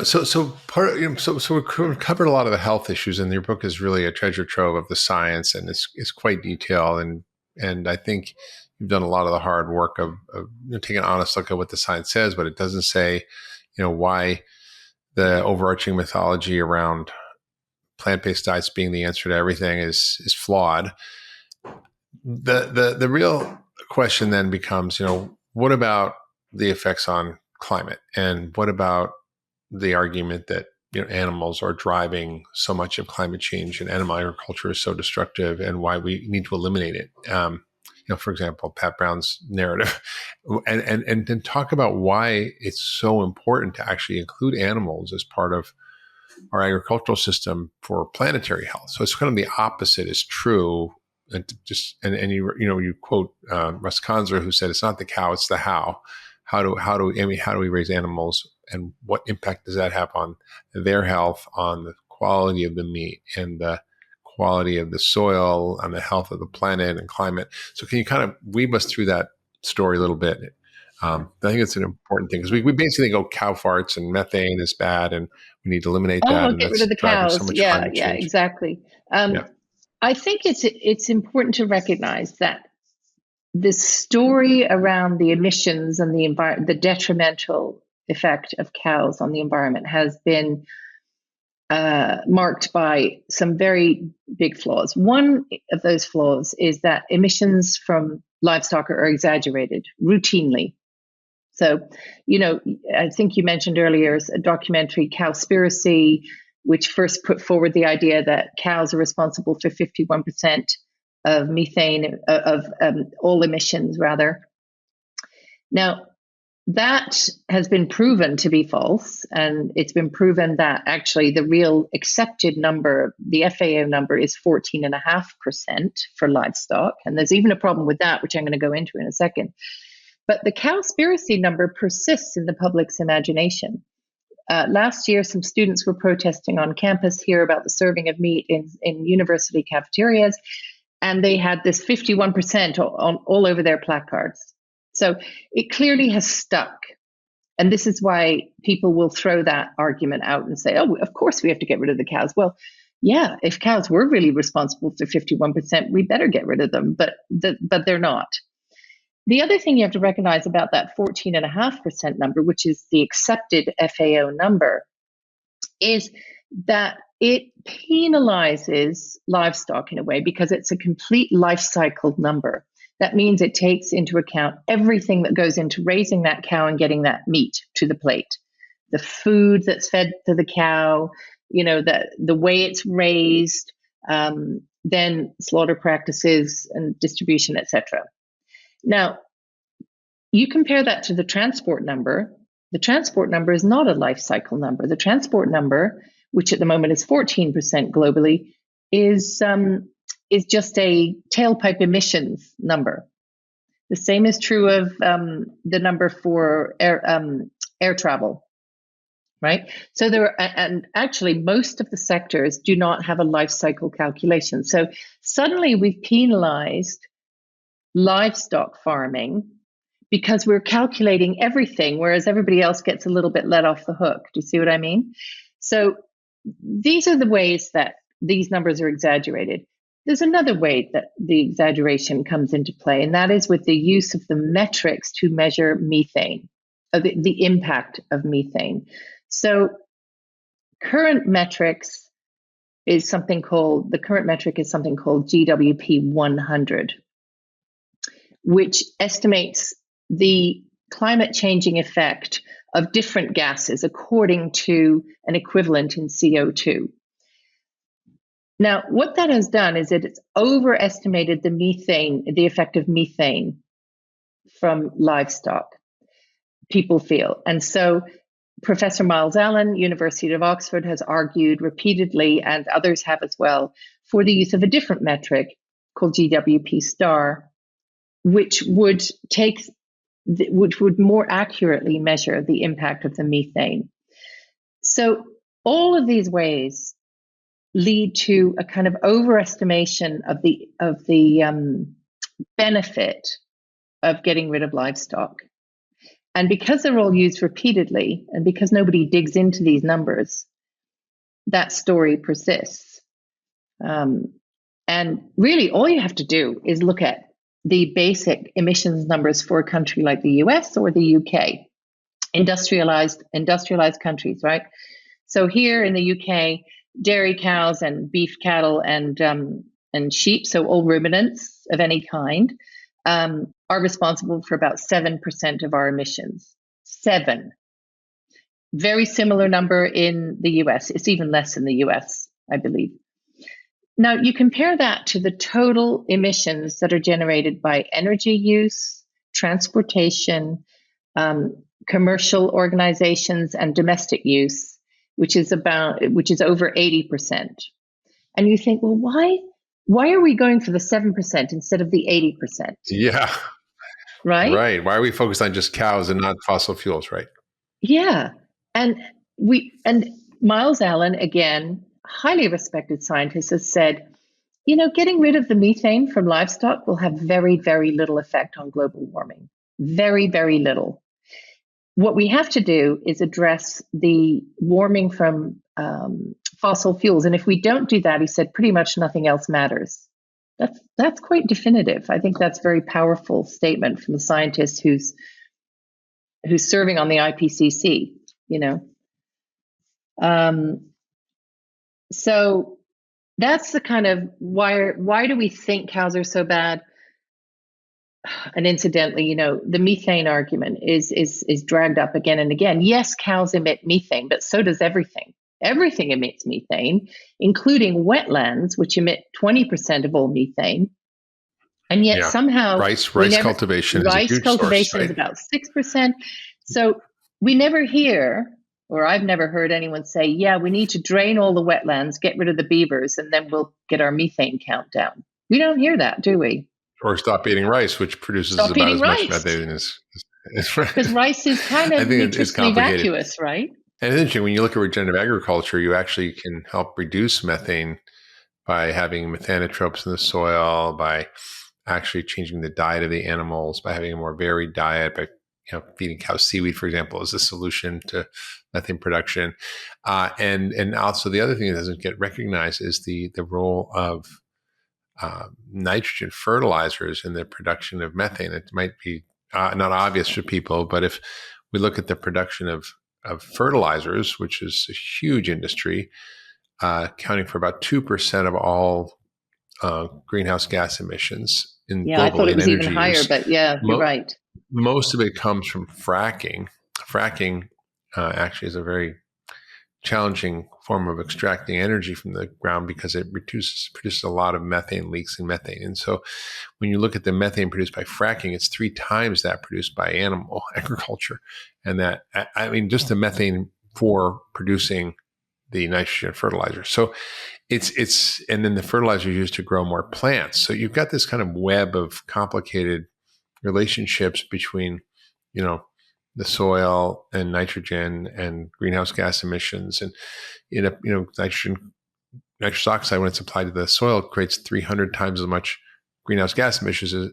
So we've covered a lot of the health issues, and your book is really a treasure trove of the science, and it's quite detailed, and I think you've done a lot of the hard work of taking an honest look at what the science says, but it doesn't say, why the overarching mythology around plant-based diets being the answer to everything is flawed. The real question then becomes, what about the effects on climate, and what about the argument that animals are driving so much of climate change, and animal agriculture is so destructive, and why we need to eliminate it? For example, Pat Brown's narrative, and then talk about why it's so important to actually include animals as part of our agricultural system for planetary health. So it's kind of the opposite is true. And you quote Russ Conzer, who said, "It's not the cow, it's the how. How do we raise animals, and what impact does that have on their health, on the quality of the meat, and the quality of the soil, on the health of the planet and climate?" So can you kind of weave us through that story a little bit? I think it's an important thing, because we basically go cow farts and methane is bad, and We need to eliminate that, Oh, and get rid that's of the driving so cows. much Yeah, climate yeah, change. exactly. Yeah. I think it's important to recognize that the story around the emissions and the detrimental effect of cows on the environment has been marked by some very big flaws. One of those flaws is that emissions from livestock are exaggerated routinely. So, I think you mentioned earlier a documentary, Cowspiracy, which first put forward the idea that cows are responsible for 51% of methane, of all emissions, rather. Now, that has been proven to be false, and it's been proven that actually the real accepted number, the FAO number, is 14.5% for livestock. And there's even a problem with that, which I'm going to go into in a second. But the Cowspiracy number persists in the public's imagination. Last year, some students were protesting on campus here about the serving of meat in university cafeterias, and they had this 51% all over their placards. So it clearly has stuck. And this is why people will throw that argument out and say, oh, of course we have to get rid of the cows. Well, yeah, if cows were really responsible for 51%, we better get rid of them, but they're not. The other thing you have to recognize about that 14.5% number, which is the accepted FAO number, is that it penalizes livestock in a way because it's a complete life cycle number. That means it takes into account everything that goes into raising that cow and getting that meat to the plate. The food that's fed to the cow, the way it's raised, then slaughter practices and distribution, etc. Now, you compare that to the transport number. The transport number is not a life cycle number. The transport number, which at the moment is 14% globally, is just a tailpipe emissions number. The same is true of the number for air travel, right? So and actually most of the sectors do not have a life cycle calculation. So suddenly we've penalized livestock farming because we're calculating everything, whereas everybody else gets a little bit let off the hook. Do you see what I mean? So these are the ways that these numbers are exaggerated. There's another way that the exaggeration comes into play, and that is with the use of the metrics to measure methane, the impact of methane. So current metrics is something called GWP 100, which estimates the climate changing effect of different gases according to an equivalent in CO2. Now, what that has done is it's overestimated the effect of methane from livestock, people feel. And so Professor Miles Allen, University of Oxford, has argued repeatedly, and others have as well, for the use of a different metric called GWP star, which would more accurately measure the impact of the methane. So all of these ways lead to a kind of overestimation of the benefit of getting rid of livestock. And because they're all used repeatedly, and because nobody digs into these numbers, that story persists. And really, all you have to do is look at the basic emissions numbers for a country like the US or the UK, industrialized countries, right? So here in the UK, dairy cows and beef cattle and sheep, so all ruminants of any kind, are responsible for about 7% of our emissions. 7. Very similar number in the US. It's even less in the US, I believe. Now, you compare that to the total emissions that are generated by energy use, transportation, commercial organizations, and domestic use, which is over 80%. And you think, well, why are we going for the 7% instead of the 80%? Yeah. Right? Right. Why are we focused on just cows and not fossil fuels, right? Yeah. And Miles Allen, again, highly respected scientist, has said, getting rid of the methane from livestock will have very, very little effect on global warming. Very, very little. what we have to do is address the warming from fossil fuels. And if we don't do that, he said, pretty much nothing else matters. That's quite definitive. I think that's a very powerful statement from a scientist who's serving on the IPCC, So that's the kind of why do we think cows are so bad? And incidentally, the methane argument is dragged up again and again. Yes, cows emit methane, but so does everything. Everything emits methane, including wetlands, which emit 20% of all methane. And yet somehow rice cultivation is a huge source, right? Is about 6%. So we never hear, or I've never heard anyone say, yeah, we need to drain all the wetlands, get rid of the beavers, and then we'll get our methane count down. We don't hear that, do we? Or stop eating rice, which produces about as much methane as because rice is kind of nutritionally vacuous, right? And it's interesting, when you look at regenerative agriculture, you actually can help reduce methane by having methanotropes in the soil, by actually changing the diet of the animals, by having a more varied diet, by feeding cows seaweed, for example, is a solution to methane production. And also the other thing that doesn't get recognized is the role of nitrogen fertilizers in the production of methane. It might be not obvious to people, but if we look at the production of fertilizers, which is a huge industry, accounting for about 2% of all greenhouse gas emissions in globally. I thought it was even higher, but you're right. Most of it comes from fracking. Fracking actually is a very challenging form of extracting energy from the ground because it produces a lot of methane leaks and methane. And so when you look at the methane produced by fracking, it's 3 times that produced by animal agriculture. And that, just the methane for producing the nitrogen fertilizer. So and then the fertilizer is used to grow more plants. So you've got this kind of web of complicated relationships between, the soil and nitrogen and greenhouse gas emissions. And, nitrous oxide, when it's applied to the soil, creates 300 times as much greenhouse gas emissions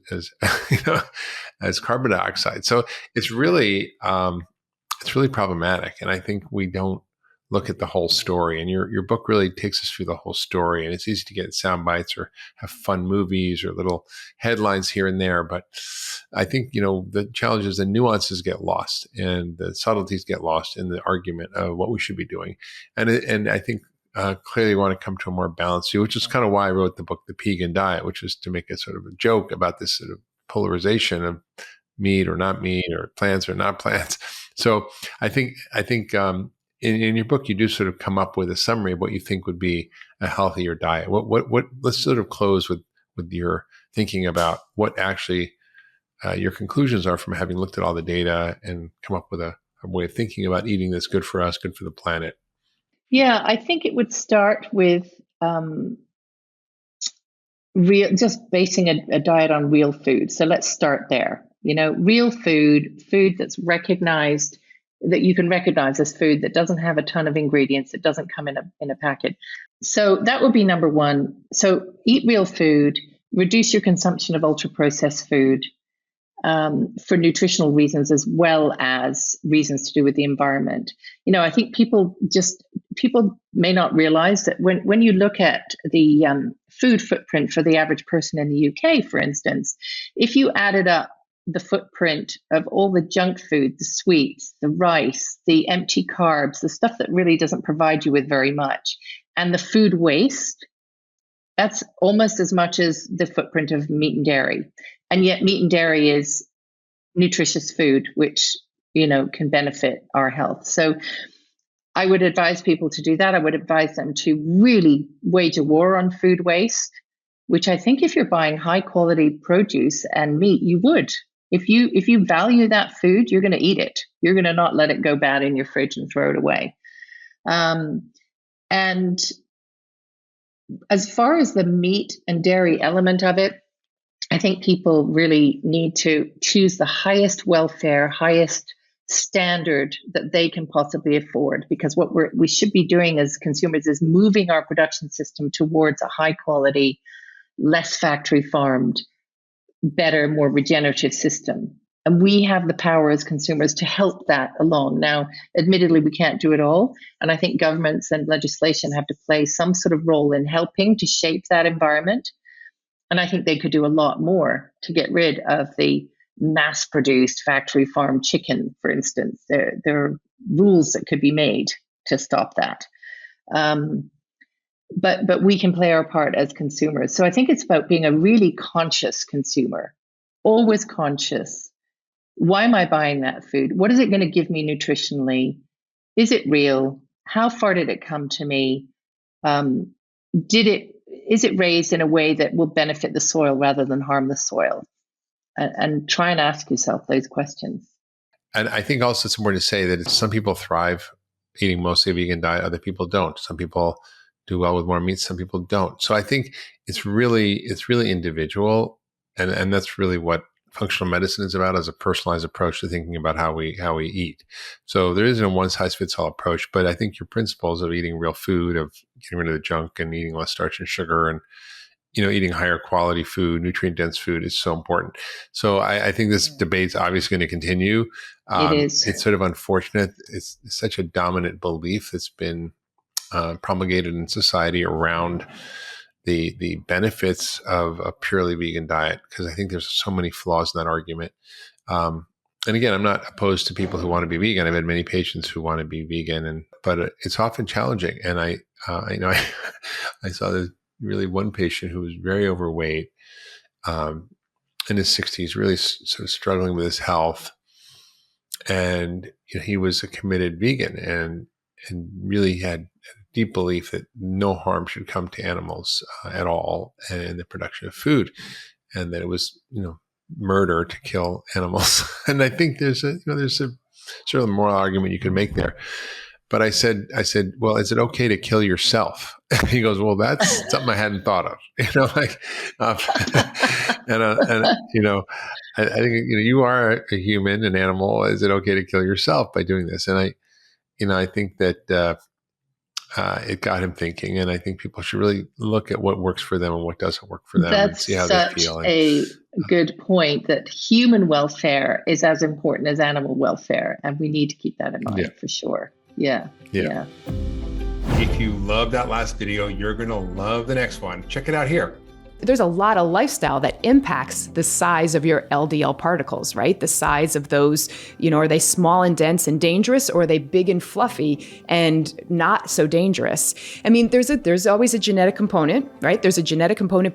as carbon dioxide. So it's really problematic. And I think we don't look at the whole story. And your book really takes us through the whole story. And it's easy to get sound bites or have fun movies or little headlines here and there. But I think, the challenge is the nuances get lost and the subtleties get lost in the argument of what we should be doing. And I think clearly we want to come to a more balanced view, which is kind of why I wrote the book, The Vegan Diet, which was to make a sort of a joke about this sort of polarization of meat or not meat or plants or not plants. So I think in your book, you do sort of come up with a summary of what you think would be a healthier diet. Let's sort of close with your thinking about what actually your conclusions are from having looked at all the data and come up with a way of thinking about eating that's good for us, good for the planet. Yeah, I think it would start with just basing a diet on real food. So let's start there. Real food that's recognized, that you can recognize as food, that doesn't have a ton of ingredients, that doesn't come in a packet. So that would be number one. So eat real food, reduce your consumption of ultra-processed food for nutritional reasons as well as reasons to do with the environment. I think people may not realize that when you look at the food footprint for the average person in the UK, for instance, if you added up the footprint of all the junk food, the sweets, the rice, the empty carbs, the stuff that really doesn't provide you with very much, and the food waste, that's almost as much as the footprint of meat and dairy. And yet meat and dairy is nutritious food, which, can benefit our health. So I would advise people to do that. I would advise them to really wage a war on food waste, which I think if you're buying high quality produce and meat, you would. If you value that food, you're going to eat it. You're going to not let it go bad in your fridge and throw it away. And as far as the meat and dairy element of it, I think people really need to choose the highest welfare, highest standard that they can possibly afford, because what we should be doing as consumers is moving our production system towards a high quality, less factory farmed, better, more regenerative system. And we have the power as consumers to help that along. Now, admittedly, we can't do it all. And I think governments and legislation have to play some sort of role in helping to shape that environment. And I think they could do a lot more to get rid of the mass-produced factory farm chicken, for instance. There are rules that could be made to stop that. But we can play our part as consumers. So I think it's about being a really conscious consumer, always conscious. Why am I buying that food? What is it going to give me nutritionally? Is it real? How far did it come to me? Is it raised in a way that will benefit the soil rather than harm the soil? And try and ask yourself those questions. And I think also it's important to say that some people thrive eating mostly a vegan diet, other people don't. Some people do well with more meat, some people don't. So I think it's really individual, and that's really what functional medicine is about, as a personalized approach to thinking about how we eat. So there isn't a one size fits all approach, but I think your principles of eating real food, of getting rid of the junk and eating less starch and sugar, and eating higher quality food, nutrient dense food is so important. So I think this debate's obviously going to continue. It is. It's sort of unfortunate. It's such a dominant belief that's been promulgated in society around the benefits of a purely vegan diet, because I think there's so many flaws in that argument. And again, I'm not opposed to people who want to be vegan. I've had many patients who want to be vegan, but it's often challenging. And I saw this really one patient who was very overweight, in his 60s, really sort of struggling with his health, and he was a committed vegan and really had a deep belief that no harm should come to animals at all in the production of food, and that it was murder to kill animals. And I think there's a sort of moral argument you can make there. But I said, well, is it okay to kill yourself? He goes, well, that's something I hadn't thought of. I think you are a human, an animal. Is it okay to kill yourself by doing this? And I think that it got him thinking, and I think people should really look at what works for them and what doesn't work for them, and see how they feel. That's a good point, that human welfare is as important as animal welfare, and we need to keep that in mind for sure. Yeah. If you love that last video, you're going to love the next one. Check it out here. There's a lot of lifestyle that impacts the size of your LDL particles, right? The size of those, are they small and dense and dangerous, or are they big and fluffy and not so dangerous? I mean, there's always a genetic component, right? There's a genetic component